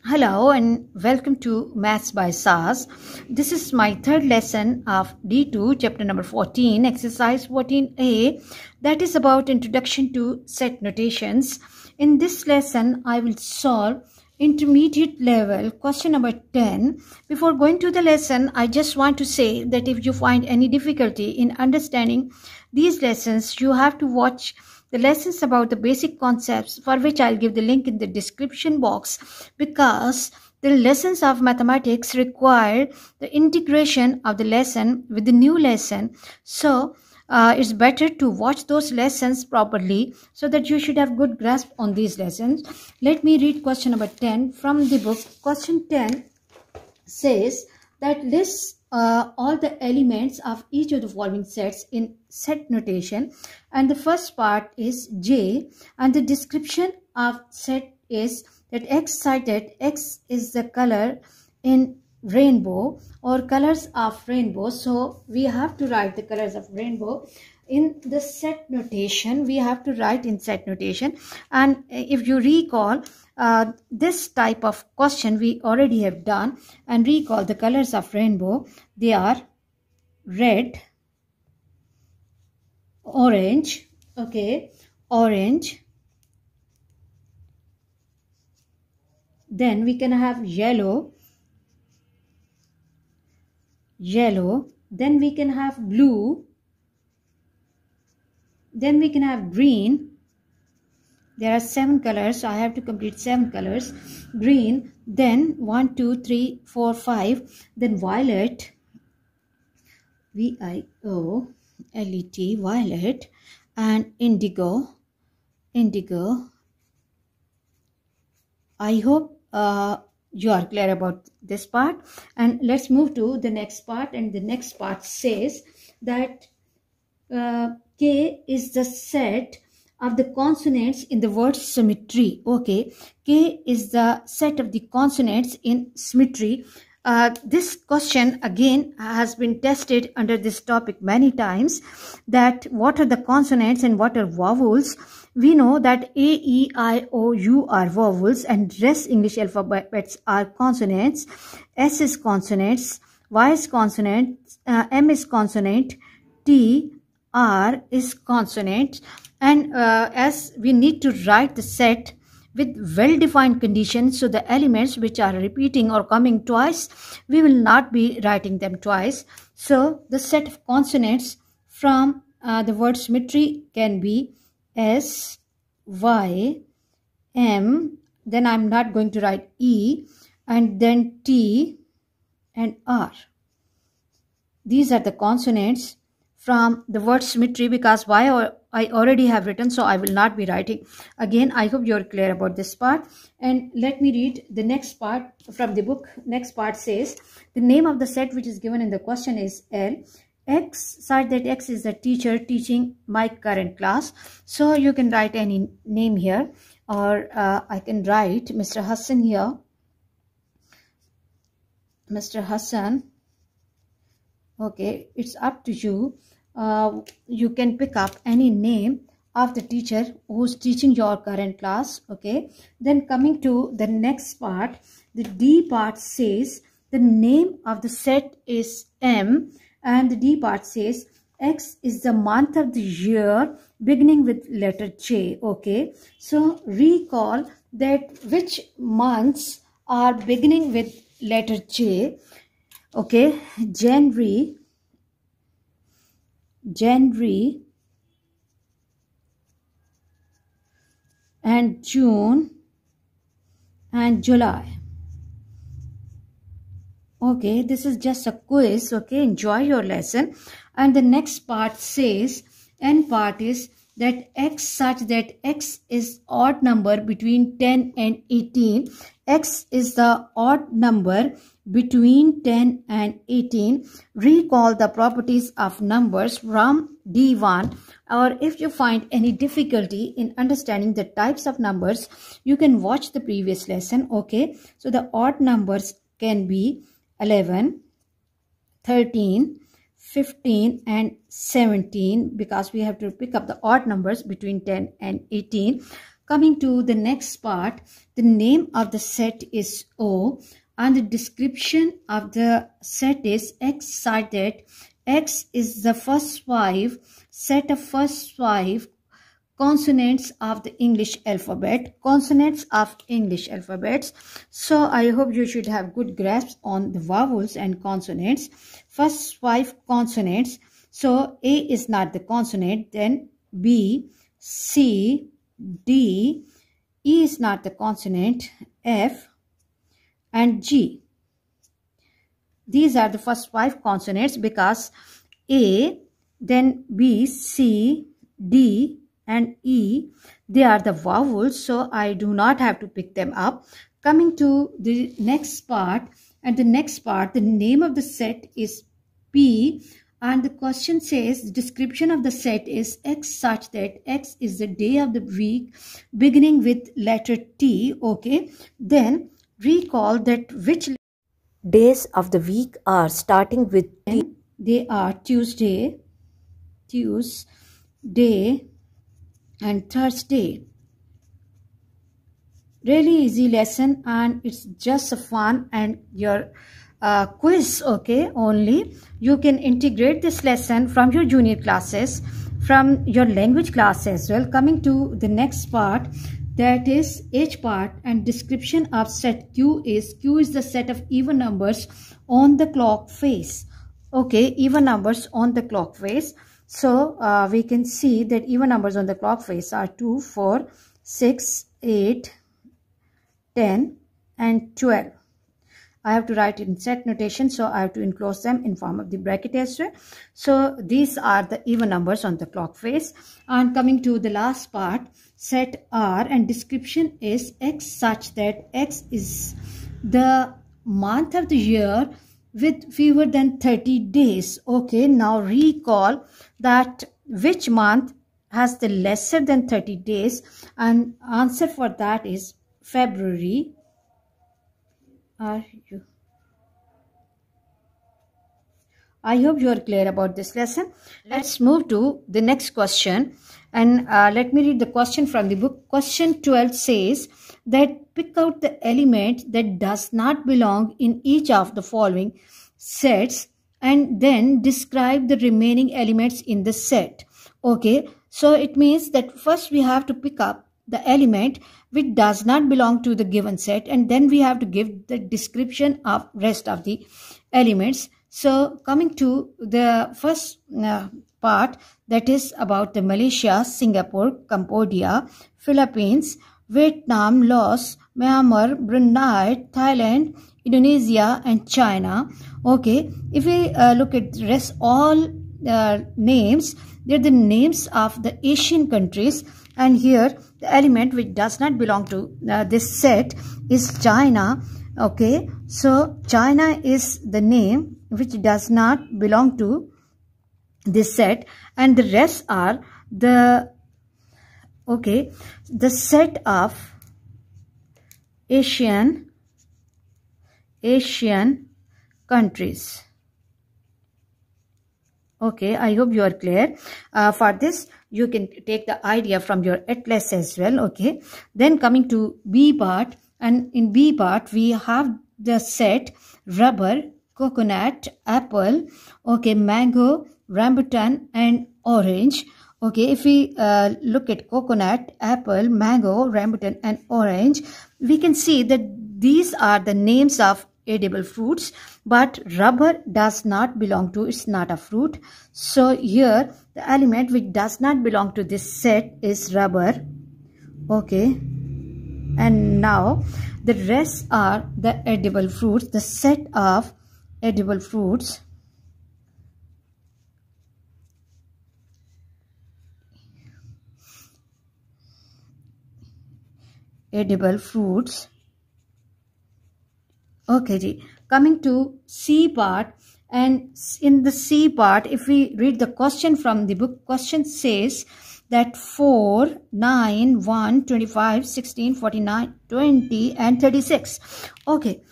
Hello and welcome to Maths by SAS. This is my third lesson of D2, chapter number 14, exercise 14A, that is about introduction to set notations. In this lesson, I will solve intermediate level question number 10. Before going to the lesson, I just want to say that if you find any difficulty in understanding these lessons, you have to watch the lessons about the basic concepts, for which I'll give the link in the description box, because the lessons of mathematics require the integration of the lesson with the new lesson. So it's better to watch those lessons properly so that you should have good grasp on these lessons. Let me read question number 10 from the book. Question 10 says that lists all the elements of each of the following sets in set notation, and the first part is J, and the description of set is that X cited, X is the color in rainbow or colors of rainbow. So we have to write the colors of rainbow in the set notation. We have to write in set notation. And if you recall, this type of question we already have done, and recall the colors of rainbow. They are red, orange, okay, orange. Then we can have yellow, yellow. Then we can have blue. Then we can have green. There are 7 colors, so I have to complete 7 colors. Green, then 1, 2, 3, 4, 5. Then violet, V-I-O-L-E-T, violet. And indigo, indigo. I hope you are clear about this part. And let's move to the next part. And the next part says that K is the set of the consonants in the word symmetry. Okay, K is the set of the consonants in symmetry. This question again has been tested under this topic many times, that what are the consonants and what are vowels. We know that A, E, I, O, U are vowels, and rest English alphabets are consonants. S is consonants, Y is consonant, M is consonant, T, R is consonant. And as we need to write the set with well-defined conditions, so the elements which are repeating or coming twice, we will not be writing them twice. So the set of consonants from the word symmetry can be S, Y, M, then I'm not going to write E, and then T and R. These are the consonants from the word symmetry, because Y I already have written, so I will not be writing again. I hope you're clear about this part. And let me read the next part from the book. Next part says the name of the set which is given in the question is L. X, such that X is the teacher teaching my current class. So you can write any name here, or I can write Mr. Hassan here. Mr. Hassan. Okay, it's up to you. You can pick up any name of the teacher who's teaching your current class. Okay, then coming to the next part, the D part says the name of the set is M, and the D part says X is the month of the year beginning with letter J. Okay, so recall that which months are beginning with letter J. Okay, January, and June and July. Okay, this is just a quiz. Okay, enjoy your lesson. And the next part says, N part is that X, such that X is odd number between 10 and 18. X is the odd number between 10 and 18. Recall the properties of numbers from D1, or if you find any difficulty in understanding the types of numbers, you can watch the previous lesson. Okay, so the odd numbers can be 11, 13, 15 and 17, because we have to pick up the odd numbers between 10 and 18. Coming to the next part, the name of the set is O and the description of the set is X such that X is the first 5 set of first 5 consonants of the English alphabet, consonants of English alphabets. So I hope you should have good grasp on the vowels and consonants. First 5 consonants. So A is not the consonant, then B, C, D, E is not the consonant, F and G. These are the first 5 consonants because A, then B, C, D and E, they are the vowels, so I do not have to pick them up. Coming to the next part, and the next part, the name of the set is P, and the question says the description of the set is X such that X is the day of the week beginning with letter T. Okay, then recall that which days of the week are starting with T. They are Tuesday and Thursday. Really easy lesson, and it's just a fun and your quiz, okay, only. You can integrate this lesson from your junior classes, from your language class as well. Coming to the next part, that is H part, and description of set Q is the set of even numbers on the clock face. Okay, even numbers on the clock face. So we can see that even numbers on the clock face are 2, 4, 6, 8, 10 and 12. I have to write in set notation, so I have to enclose them in form of the bracket as well. So these are the even numbers on the clock face. And coming to the last part, set R, and description is X such that X is the month of the year with fewer than 30 days. Okay, now recall that which month has the lesser than 30 days, and answer for that is February. I hope you are clear about this lesson. Let's move to the next question, and let me read the question from the book. Question 12 says that pick out the element that does not belong in each of the following sets and then describe the remaining elements in the set. Okay, so it means that first we have to pick up the element which does not belong to the given set, and then we have to give the description of rest of the elements. So coming to the first part, that is about the Malaysia, Singapore, Cambodia, Philippines, Vietnam, Laos, Myanmar, Brunei, Thailand, Indonesia and China. Okay, if we look at the rest all names, they're the names of the Asian countries, and here the element which does not belong to this set is China. Okay, so China is the name which does not belong to this set, and the rest are the set of Asian countries. Okay, I hope you are clear. For this, you can take the idea from your atlas as well. Okay, then coming to B part, and in B part we have the set rubber, coconut, apple, okay, mango, rambutan and orange. Okay, if we look at coconut, apple, mango, rambutan and orange, we can see that these are the names of edible fruits, but rubber does not belong to, it's not a fruit. So here the element which does not belong to this set is rubber. Okay, and now the rest are the edible fruits, the set of edible fruits. Edible fruits. Okay, coming to C part, and in the C part, if we read the question from the book, question says that 4, 9, 1, 25, 16, 49, 20 and 36. Okay,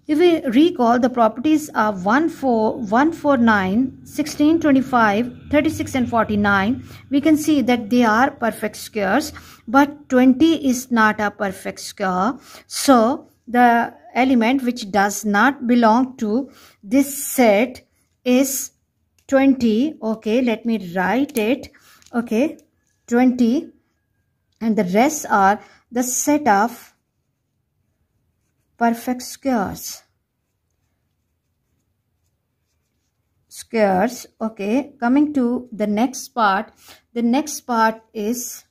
If we recall the properties of 1, 4, 149, 16, 25, 36 and 49, we can see that they are perfect squares, but 20 is not a perfect square. So the element which does not belong to this set is 20. Okay, let me write it. Okay, 20, and the rest are the set of perfect squares. Okay, coming to the next part. The next part is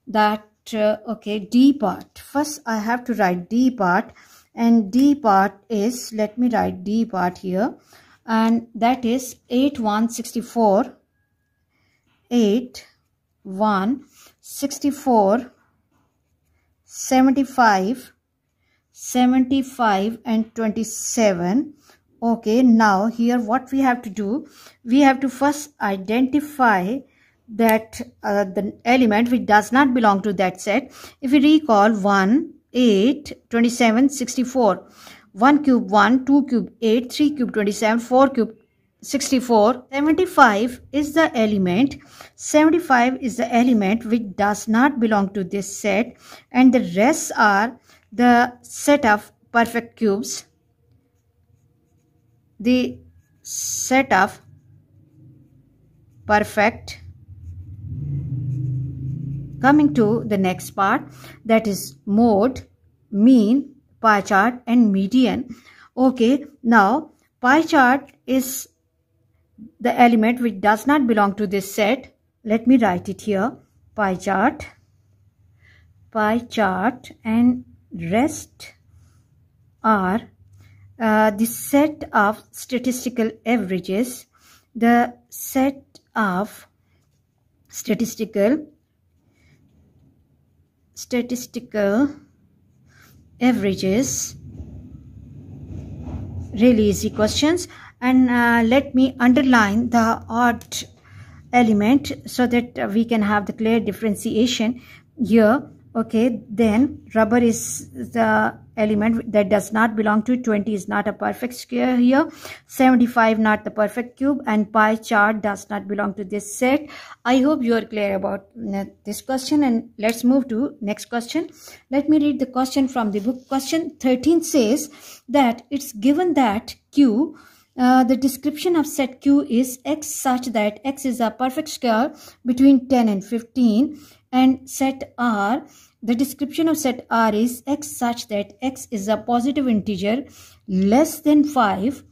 that okay, D part. First I have to write D part, and D part is, let me write D part here, and that is 8 1 64, 8 1 64, 75, 75 and 27. Okay, now here what we have to do, we have to first identify that the element which does not belong to that set. If we recall 1, 8, 27, 64, 1 cube 1, 2 cube 8, 3 cube 27, 4 cube 64, 75 is the element. 75 is the element which does not belong to this set, and the rest are the set of perfect cubes. The set of perfect. Coming to the next part, that is mode, mean, pie chart and median. Okay, now pie chart is the element which does not belong to this set. Let me write it here. Pie chart, and rest are the set of statistical averages. The set of statistical averages. Really easy questions. And let me underline the odd element so that we can have the clear differentiation here. Okay, then rubber is the element that does not belong to. 20 is not a perfect square here. 75 not the perfect cube, and pie chart does not belong to this set. I hope you are clear about this question, and let's move to next question. Let me read the question from the book. Question 13 says that it's given that Q, the description of set Q is X such that X is a perfect square between 10 and 15, and set R, the description of set R is X such that X is a positive integer less than 5,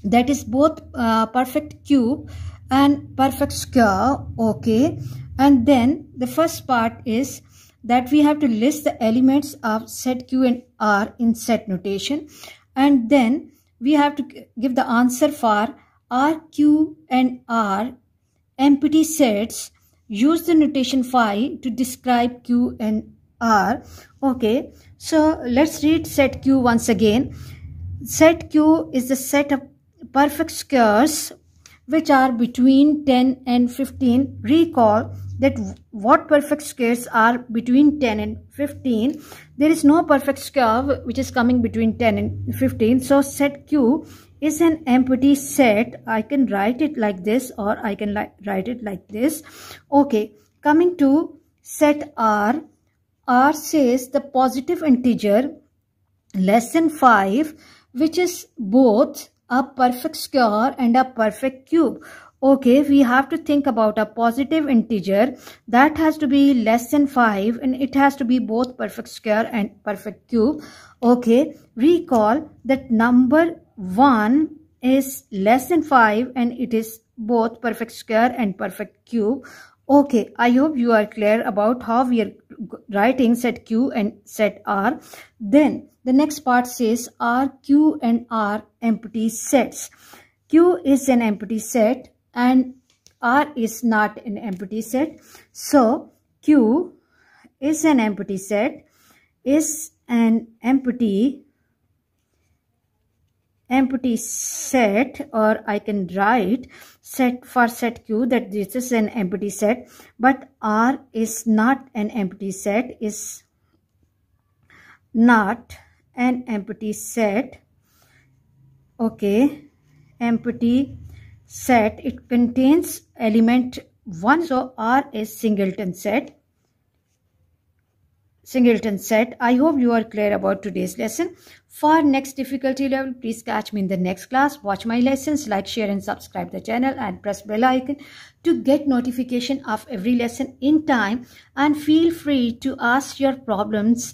that is both perfect cube and perfect square. Okay, and then the first part is that we have to list the elements of set Q and R in set notation, and then we have to give the answer for R, Q and R empty sets. Use the notation phi to describe Q and R. Okay, so let's read set Q once again. Set Q is the set of perfect squares which are between 10 and 15. Recall that what perfect squares are between 10 and 15. There is no perfect square which is coming between 10 and 15. So set Q is an empty set. I can write it like this, or I can write it like this. Okay, coming to set R. R says the positive integer less than 5, which is both a perfect square and a perfect cube. Okay, we have to think about a positive integer that has to be less than 5, and it has to be both perfect square and perfect cube. Okay, recall that number 1 is less than 5 and it is both perfect square and perfect cube. Okay, I hope you are clear about how we are writing set Q and set R. Then the next part says R, Q and R empty sets. Q is an empty set and R is not an empty set. So Q is an empty set, or I can write set for set Q that this is an empty set, but R is not an empty set, is not an empty set. Okay, empty set, it contains element 1, so R is singleton set. I hope you are clear about today's lesson. For next difficulty level, please catch me in the next class. Watch my lessons, like, share and subscribe the channel and press bell icon to get notification of every lesson in time, and feel free to ask your problems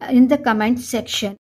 in the comment section.